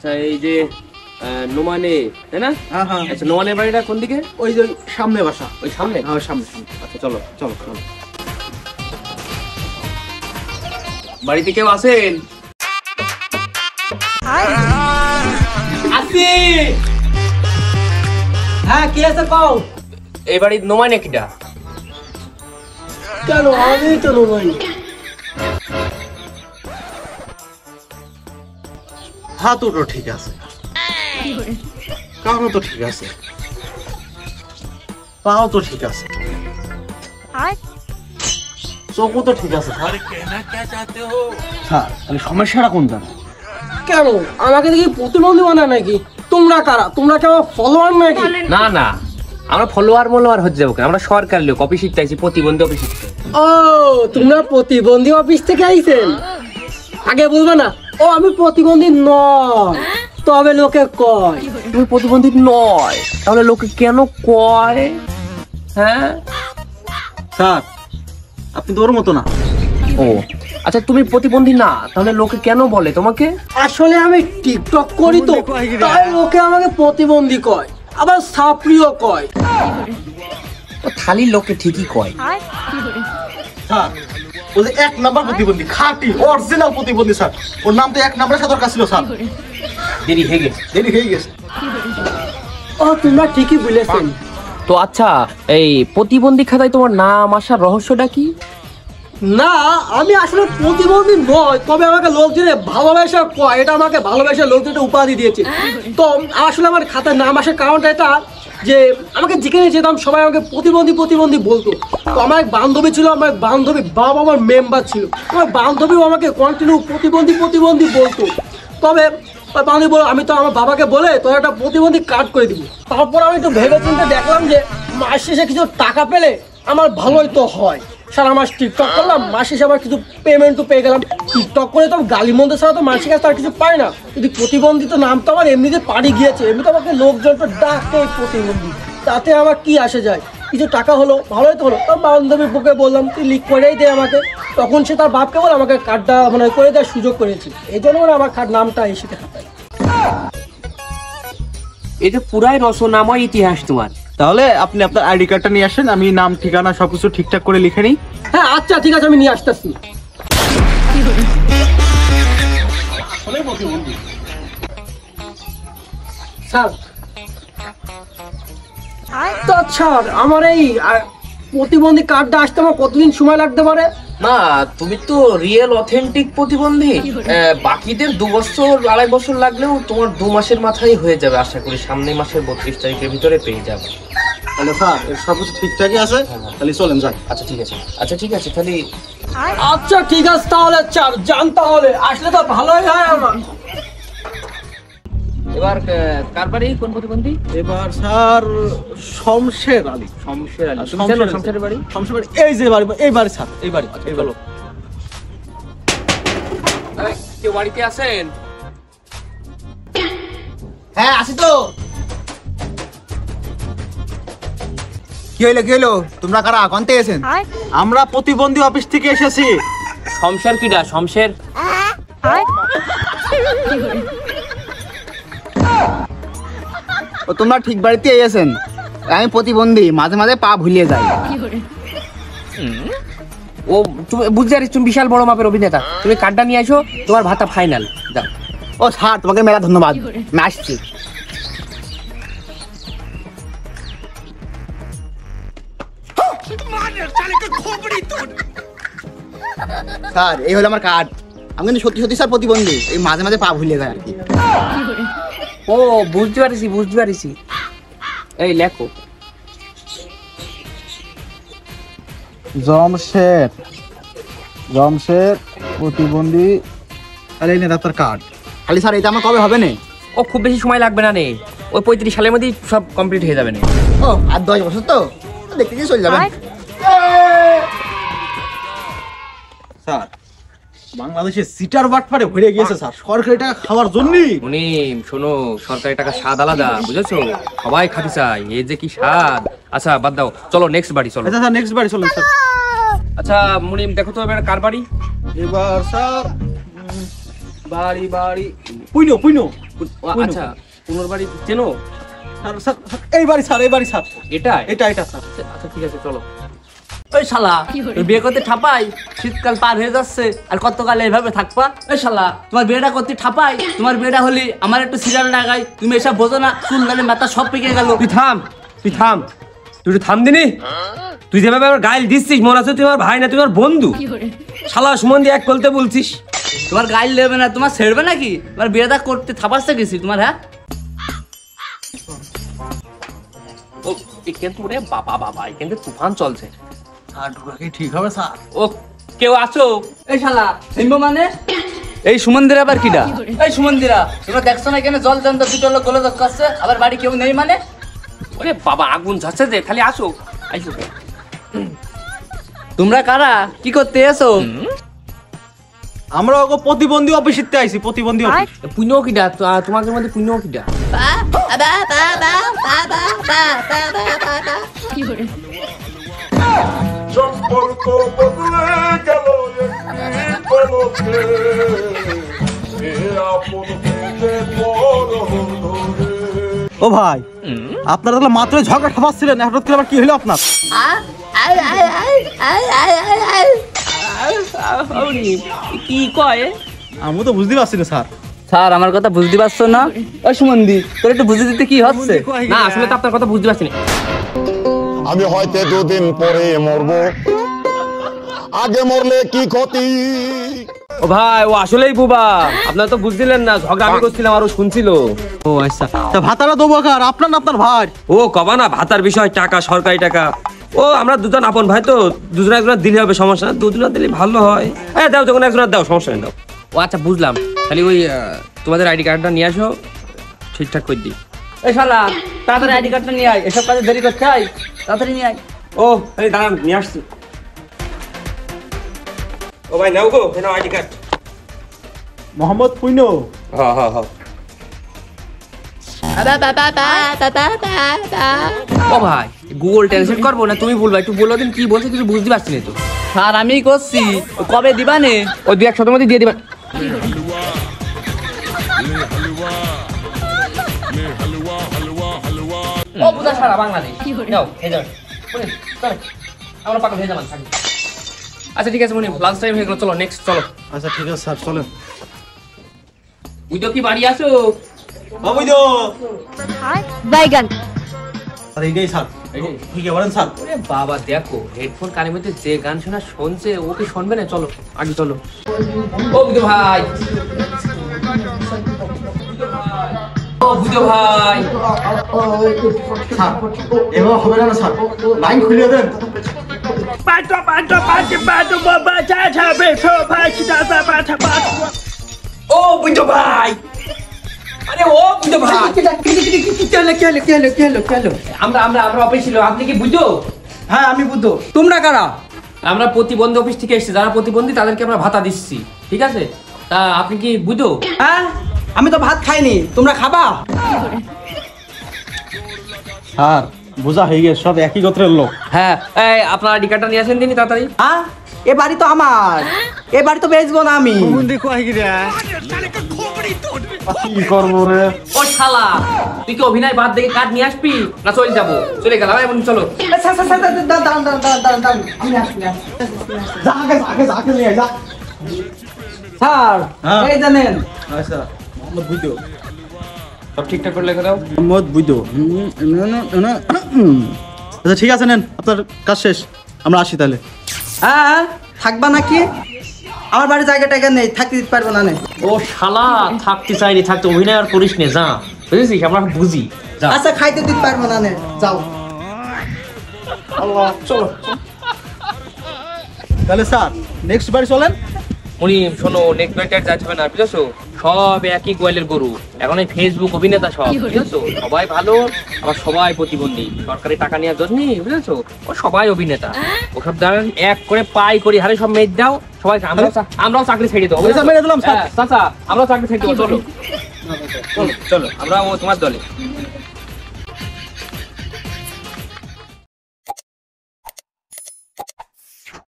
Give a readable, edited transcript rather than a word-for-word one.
আচ্ছা এই যে নোমানে তাই না? হ্যাঁ হ্যাঁ। আচ্ছা নোমানের বাড়িটা কোন দিকে? ওই যে সামনে বাসা। ওই সামনে? হ্যাঁ সামনে সামনে। আচ্ছা চলো চলো চলো। বাড়িতে কেউ আছেন? আসি। হ্যাঁ কি আছে কও? এই বাড়ির নোমানে কিটা? কেন আমি তো নোমাই। হাত দুটো ঠিক আছে, কানও তো ঠিক আছে, পাও তো ঠিক আছে, চোখও তো ঠিক আছে। তাহলে সমস্যাটা কোনটা? কেন আমাকে দেখি প্রতিবন্ধী বানায় নাকি? তোমরা কারা? তোমরা কি আমার ফলোয়ার নাকি? না না, আমরা ফলোয়ার হচ্ছে যাবো কেন? আমরা সরকারি লোক, অফিস শিখতে আইছি, প্রতিবন্ধী অফিস শিখতে। ও তোমরা প্রতিবন্ধী অফিস থেকে আইছেন? আগে বলবে না ও আমি প্রতিবন্ধী নয়, তবে লোকে কয়। তুমি প্রতিবন্ধী নয় তাহলে লোকে কেন কয়? হ্যাঁ স্যার আপনি তো ওর মতো না। ও আচ্ছা, তুমি প্রতিবন্ধী না তাহলে লোকে কেন বলে তোমাকে? আসলে আমি টিকটক করি তো, তাই লোকে আমাকে প্রতিবন্ধী কয়, আবার সাপ্রিও কয়। থালির লোকে ঠিকই কয়। স্যার ও যে এক নাম্বার প্রতিবন্ধী, খাঁটি অরিজিনাল প্রতিবন্ধী স্যার। ওর নাম তো এক নাম্বার সাথে কাজ ছিল স্যার। দেরি হয়ে গেছে, দেরি হয়ে গেছে। ও তোমরা ঠিকই বলেছেন। তো আচ্ছা এই প্রতিবন্ধী খাতায় তোমার নাম আসার রহস্যটা কি? না আমি আসলে প্রতিবন্ধী নয়, তবে আমাকে লোকজনে ভালোবাসা কয়, এটা আমাকে ভালোবাসা লোকজনে উপাধি দিয়েছে। তো আসলে আমার খাতায় নাম আসার কারণটা এটা যে আমাকে যেখানে যেতাম সবাই আমাকে প্রতিবন্ধী প্রতিবন্ধী বলতো। তো আমার এক বান্ধবী ছিল, আমার বান্ধবী বাবা আমার মেম্বার ছিল, আমার বান্ধবীও আমাকে কন্টিনিউ প্রতিবন্ধী প্রতিবন্ধী বলতো। তবে বান্ধবী বলো আমি তো আমার বাবাকে বলে তো একটা প্রতিবন্ধী কার্ড করে দিব। তারপর আমি তো ভেবে চিন্তে দেখলাম যে মাস শেষে কিছু টাকা পেলে আমার ভালোই তো হয়। সারা মাস টিকটক করলাম, মাস শেষে আবার কিছু পেমেন্টও পেয়ে গেলাম। টিকটক করে তো গালি মন্দ ছাড়া তো মাসিক কাছে তার কিছু পায় না। যদি প্রতিবন্ধী তো নাম তো আমার এমনিতে পাড়ি গিয়েছে, এমনি তো আমাকে লোকজন তো ডাকে প্রতিবন্ধী, তাতে আমার কি আসে যায়? কিছু টাকা হলো ভালোই তো হলো। তো বান্ধবীর বুকে বললাম তুই লিক করেই দে আমাকে, তখন সে তার বাপকে বলে আমাকে কার্ডটা মানে করে দেওয়ার সুযোগ করেছি। এই জন্য মানে আমার কার্ড নামটা এসে খাতায়। এটা পুরাই রচনাময় ইতিহাস তোমার। তাহলে আপনি আপনার আইডি কার্ডটা নিয়ে আসেন, আমি নাম ঠিকানা সবকিছু ঠিকঠাক করে লিখে নিই। হ্যাঁ আচ্ছা ঠিক আছে, আমি নিয়ে আসতেছি। স্যার তো স্যার আমার এই প্রতিবন্ধী কার্ডটা আসতে আমার কতদিন সময় লাগতে পারে? না তুমি তো রিয়েল অথেন্টিক প্রতিবন্ধী। বাকিদের 2 বছর 2.5 বছর লাগলেও তোমার 2 মাসের মাথায় হয়ে যাবে আশা করি। সামনের মাসের 32 তারিখের ভিতরে পেয়ে যাবে। তাহলে স্যার সবকিছু ঠিকঠাকই আছে, তাহলে চলেন যান। আচ্ছা ঠিক আছে, আচ্ছা ঠিক আছে তাহলে। আচ্ছা ঠিক আছে তাহলে স্যার যান, তাহলে আসলে তো ভালোই হয় আমার। এবার কার বাড়ি, কোন প্রতিবন্ধী? এবার স্যার শমশের আলী। শমশের আলী। তুমি জানো শমশেরের বাড়ি? শমশের বাড়ি এই যে বাড়ি, এই বাড়ি স্যার, এই বাড়ি। এই বলো কেউ বাড়িতে আছেন? হ্যাঁ আসি তো। কি হইলো তোমরা কারা কনতে এসেছেন? আমরা প্রতিবন্ধী অফিস থেকে এসেছি। শমশের কিডা? শমশের ও তোমরা ঠিক বাড়িতে এসেছেন। আমি প্রতিবন্ধী, মাঝে মাঝে পা ভুলিয়ে যাই। ও তুমি বুঝতে পারিস, তুমি বিশাল বড় মাপের অভিনেতা। তুমি কার্ডটা নিয়ে আসো, তোমার ভাতা ফাইনাল। যাও। ও স্যার তোমাকে মেলা ধন্যবাদ, আমি আসছি। স্যার এই হলো আমার কার্ড। আমি কিন্তু সত্যি সত্যি স্যার প্রতিবন্ধী, এই মাঝে মাঝে পা ভুলিয়ে যায় আর কি। ও বুঝতে পারিছি। এই লেখো। জমশের প্রতিবন্ধী। তাহলে এই নেন আপনার কার্ড। খালি স্যার এটা আমার কবে হবে না? ও খুব বেশি সময় লাগবে না নে, ওই 35 সালের মধ্যেই সব কমপ্লিট হয়ে যাবে না। ও আর 10 বছর তো দেখতে গিয়ে চলে যাবেন। স্যার বাংলাদেশে সিটার বাটপারে ভরে গিয়েছে স্যার সরকারি টাকা খাওয়ার জন্যই। মুনিম শোনো, সরকারি টাকা স্বাদ আলাদা, বুঝেছো? সবাই খাতে চায়, এই যে কি স্বাদ। আচ্ছা বাদ দাও, চলো নেক্সট বাড়ি চলো। আচ্ছা স্যার নেক্সট বাড়ি চলেন স্যার। আচ্ছা মুনিম দেখো তো এবার কার বাড়ি? এবার স্যার বাড়ি পুইনো পুইনো আচ্ছা পুনর বাড়ি চেনো? স্যার স্যার স্যার, এই বাড়ি স্যার। এটা এটা স্যার। আচ্ছা ঠিক আছে চলো। ওই শালা তোর বিয়ে করতে ঠাপাই, শীতকাল পার হয়ে যাচ্ছে আর কতকাল এইভাবে থাকবা? ওই শালা তোমার বিয়েটা করতে ঠাপাই, তোমার বিয়েটা হলি আমার একটু সিরিয়াল লাগাই, তুমি এসব বোঝো না, চুল দানে মাথা সব পেকে গেল। তুই থাম তুই একটু থাম দিনি। তুই যেভাবে আমার গাইল দিচ্ছিস মনে হচ্ছে তুই আমার ভাই না, তুই আমার বন্ধু। শালা সুমন দিয়ে এক বলতে বলছিস। তোমার গাইল দেবে না, তোমার ছেড়বে নাকি? তোমার বিয়েটা করতে থাপাসতে গেছি তোমার, হ্যাঁ? ও কিন্তু রে বাবা কিন্তু তুফান চলছে। আর ঢোকা কি ঠিক হবে স্যার? ও কেউ আছো? এই শালা হিম্ব মানে এই সুমন্দিরা আবার কিডা? এই সুমন্দিরা তোমরা দেখছো না এখানে জল জানতো দুটো লোক গোলে করছে, আবার বাড়ি কেউ নেই মানে? ওরে বাবা আগুন যাচ্ছে যে, খালি আসো আইসো। তোমরা কারা, কি করতে এসো? আমরা ওকে প্রতিবন্ধী অফিসিতে আইছি, প্রতিবন্ধী অফিস। পুইনো কিডা তোমাদের মধ্যে পুইনো কিডা? সম্পর্ক বদলে গেল পলকে, এ আপন থেকে বড় হলো রে। ও ভাই, আপনারা তাহলে মাত্রই ঝগড়া ঠাপাচ্ছিলেন, হঠাৎ করে আবার কি হলো আপনার? কি কয়? আমি তো বুঝতে পারছি না স্যার। স্যার আমার কথা বুঝতে পারছো না? ওই সুমন্দি তোর একটু বুঝে দিতে কি হচ্ছে? না আসলে তো আপনার কথা বুঝতে পারছি না। আমি হয়তো দুদিন পরে মরবো, আগে মরলে কি ক্ষতি? ও ভাই ও আসলেই বুবা, আপনারা তো বুঝছিলেন না, ঝগড়া আমি করছিলাম আর ও শুনছিল। ও আচ্ছা, তা ভাতারা দেবো কার, আপনার না আপনার ভাই? ও কবা না ভাতার বিষয়, টাকা সরকারি টাকা। ও আমরা দুজন আপন ভাই তো, দুজন একজন দিলে হবে, সমস্যা না, দুজন দিলে ভালো হয়। হ্যাঁ দাও, যখন একজন দাও, সমস্যা নেই, দাও। ও আচ্ছা বুঝলাম, খালি ওই তোমাদের আইডি কার্ডটা নিয়ে আসো, ঠিকঠাক করে দিই। এই শালা তাড়াতাড়ি আইডি কার্ডটা নিয়ে আয়, এসব কাজে দেরি করতে হয়, তাড়াতাড়ি নিয়ে আয়। ও এই দাঁড়ান নিয়ে আসছি। ও ভাই নাও গো, নাও আইডি কার্ড। মোহাম্মদ পুইনো। হ্যাঁ হ্যাঁ হ্যাঁ। ও ভাই গুগল ট্রান্সলেট করবো না, তুমি বলবা, একটু বলো দিন কি বলছে, কিছু বুঝতে পারছি না তো। স্যার আমি করছি, কবে দিবানে? ওই 2-1 সপ্তাহের মধ্যে দিয়ে দিবেন। ও বুঝা সারা বাংলাদেশ যাও খেয়ে যাও, চলো আমরা পাকা ভেজা মান থাকি। আচ্ছা ঠিক আছে মনি, লাঞ্চ টাইম হয়ে গেল, চলো নেক্সট চলো। আচ্ছা ঠিক আছে স্যার, চলেন। বুঝো কি বাড়ি আসো? বুঝো বাইগান স্যার, এইটাই স্যার, ঠিক আছে বলেন স্যার। ওরে বাবা দেখো হেডফোন কানের মধ্যে যে গান শোনা শুনছে, ও কি শুনবে না? চলো আগে চলো। ও বুঝো ভাই, ও বুঝো ভাই, স্যার এবার হবে না স্যার, লাইন খুলে দেন। ও বুঝো ভাই, আরে ও বুঝো ভাই, আমরা অফিস ছিল, আপনি কি বুঝো? হ্যাঁ আমি বুঝো। তোমরা কারা? আমরা প্রতিবন্ধী অফিস থেকে এসেছি, যারা প্রতিবন্ধী তাদেরকে আমরা ভাতা দিচ্ছি, ঠিক আছে? তা আপনি কি বুঝো? হ্যাঁ আমি তো ভাত খাইনি, তোমরা খাবা? স্যার বোঝা হয়ে গেছে, সব একই গোত্রের লোক। হ্যাঁ এই আপনার আইডি কার্ডটা নিয়ে আসেন দিনই তাড়াতাড়ি। হ্যাঁ এ বাড়ি তো আমার, এ বাড়ি তো বেচবো না আমি। কি করবো রে? ও শালা তুই কি অভিনয় বাদ দেখে কার্ড নিয়ে আসবি না চলে যাবো? চলে গেলাম এখন, চলো। যাকে নিয়ে যা। স্যার হ্যাঁ। এই জানেন আচ্ছা মোহাম্মদ বুঝো, সব ঠিকঠাক করে লিখে দাও। মোহাম্মদ বুঝো। আচ্ছা ঠিক আছে, নেন আপনার কাজ শেষ, আমরা আসি তাহলে। হ্যাঁ থাকবা নাকি? আমার বাড়ি জায়গা টায়গা নেই, থাকতে দিতে পারবো না। ও শালা থাকতে চাইনি, থাকতে অভিনয় আর করিস নে, যা বুঝেছিস, আমরা বুঝি যা। আচ্ছা খাইতে দিতে পারবো না, যাও। চলো তাহলে স্যার নেক্সট বাড়ি চলেন। উনি শোনো, নেক্সট ব্যাটার যাচ্ছে না, বুঝেছো? সব একই গোয়ালের গরু, এখন এই ফেসবুক অভিনেতা সব, বুঝেছো? সবাই ভালো, আবার সবাই প্রতিবন্ধী, সরকারি টাকা নেওয়ার জন্য, বুঝেছো? ও সবাই অভিনেতা, ওসব দ্বারা এক করে পাই করি হারে সব মেয়ে দাও সবাই। আমরাও চাকরি ছেড়ে দেবো, আচ্ছা, মেরে দিলাম, স্যার। চাচা আমরাও চাকরি ছেড়ে দেবো, চলো চলো চলো, আমরা ও তোমার দলে।